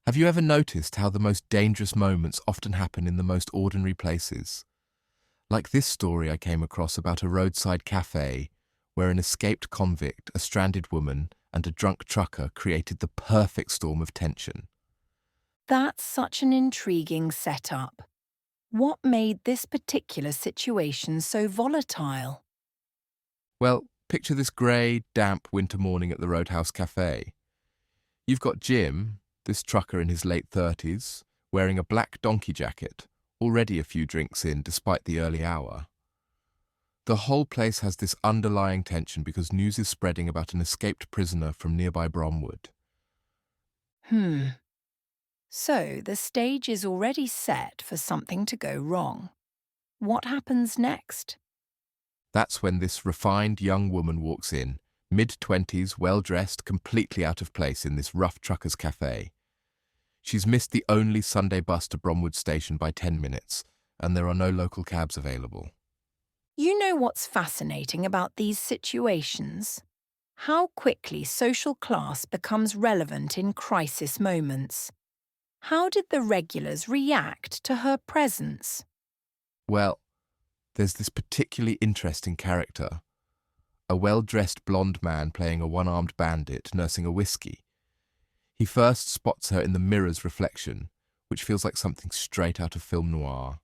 Have you ever noticed how the most dangerous moments often happen in the most ordinary places? Like this story I came across about a roadside cafe where an escaped convict, a stranded woman, and a drunk trucker created the perfect storm of tension. That's such an intriguing setup. What made this particular situation so volatile? Well, picture this grey, damp winter morning at the Roadhouse Cafe. You've got Jim, this trucker in his late 30s, wearing a black donkey jacket, already a few drinks in despite the early hour. The whole place has this underlying tension because news is spreading about an escaped prisoner from nearby Bromwood. Hmm. So the stage is already set for something to go wrong. What happens next? That's when this refined young woman walks in, mid-20s, well-dressed, completely out of place in this rough trucker's cafe. She's missed the only Sunday bus to Bromwood station by 10 minutes, and there are no local cabs available. You know what's fascinating about these situations? How quickly social class becomes relevant in crisis moments. How did the regulars react to her presence? Well, there's this particularly interesting character, a well-dressed blonde man playing a one-armed bandit nursing a whiskey. He first spots her in the mirror's reflection, which feels like something straight out of film noir.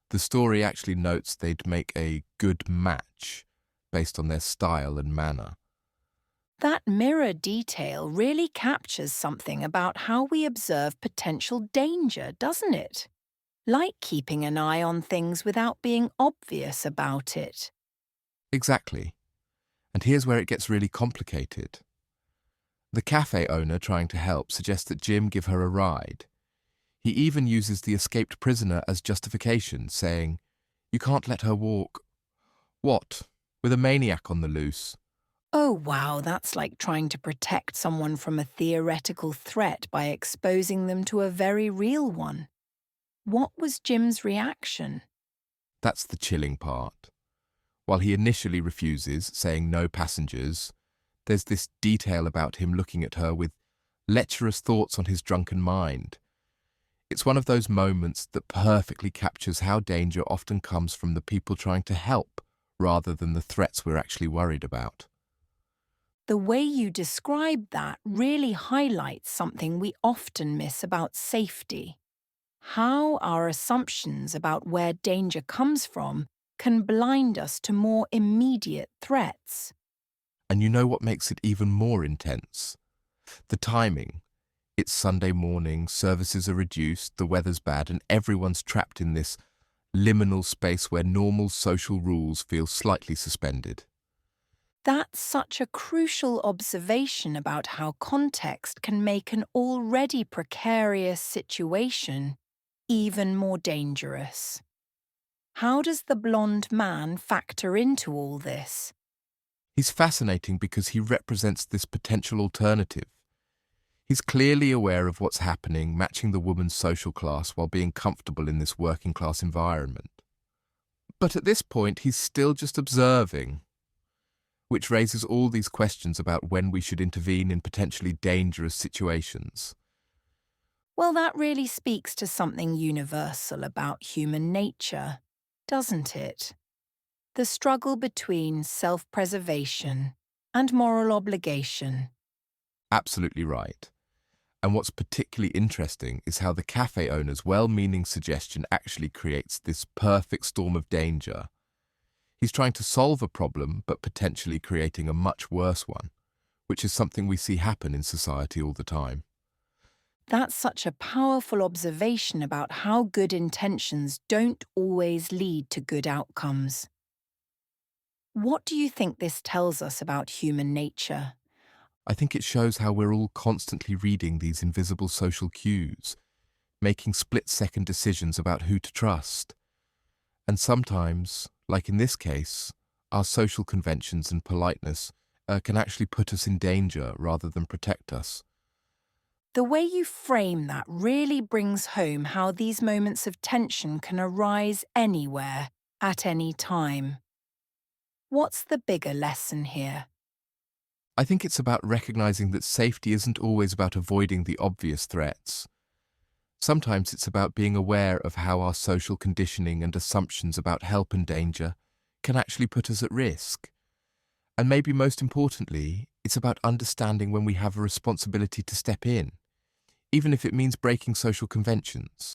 The story actually notes they'd make a good match based on their style and manner. That mirror detail really captures something about how we observe potential danger, doesn't it? Like keeping an eye on things without being obvious about it. Exactly. And here's where it gets really complicated. The cafe owner trying to help suggests that Jim give her a ride. He even uses the escaped prisoner as justification, saying, "You can't let her walk." What? With a maniac on the loose? Oh wow, that's like trying to protect someone from a theoretical threat by exposing them to a very real one. What was Jim's reaction? That's the chilling part. While he initially refuses, saying no passengers, there's this detail about him looking at her with lecherous thoughts on his drunken mind. It's one of those moments that perfectly captures how danger often comes from the people trying to help, rather than the threats we're actually worried about. The way you describe that really highlights something we often miss about safety. How our assumptions about where danger comes from can blind us to more immediate threats. And you know what makes it even more intense? The timing. It's Sunday morning, services are reduced, the weather's bad, and everyone's trapped in this liminal space where normal social rules feel slightly suspended. That's such a crucial observation about how context can make an already precarious situation even more dangerous. How does the blonde man factor into all this? He's fascinating because he represents this potential alternative. He's clearly aware of what's happening, matching the woman's social class while being comfortable in this working class environment. But at this point, he's still just observing, which raises all these questions about when we should intervene in potentially dangerous situations. Well, that really speaks to something universal about human nature, doesn't it? The struggle between self-preservation and moral obligation. Absolutely right. And what's particularly interesting is how the cafe owner's well-meaning suggestion actually creates this perfect storm of danger. He's trying to solve a problem, but potentially creating a much worse one, which is something we see happen in society all the time. That's such a powerful observation about how good intentions don't always lead to good outcomes. What do you think this tells us about human nature? I think it shows how we're all constantly reading these invisible social cues, making split-second decisions about who to trust. And sometimes, like in this case, our social conventions and politeness can actually put us in danger rather than protect us. The way you frame that really brings home how these moments of tension can arise anywhere, at any time. What's the bigger lesson here? I think it's about recognizing that safety isn't always about avoiding the obvious threats. Sometimes it's about being aware of how our social conditioning and assumptions about help and danger can actually put us at risk. And maybe most importantly, it's about understanding when we have a responsibility to step in, even if it means breaking social conventions.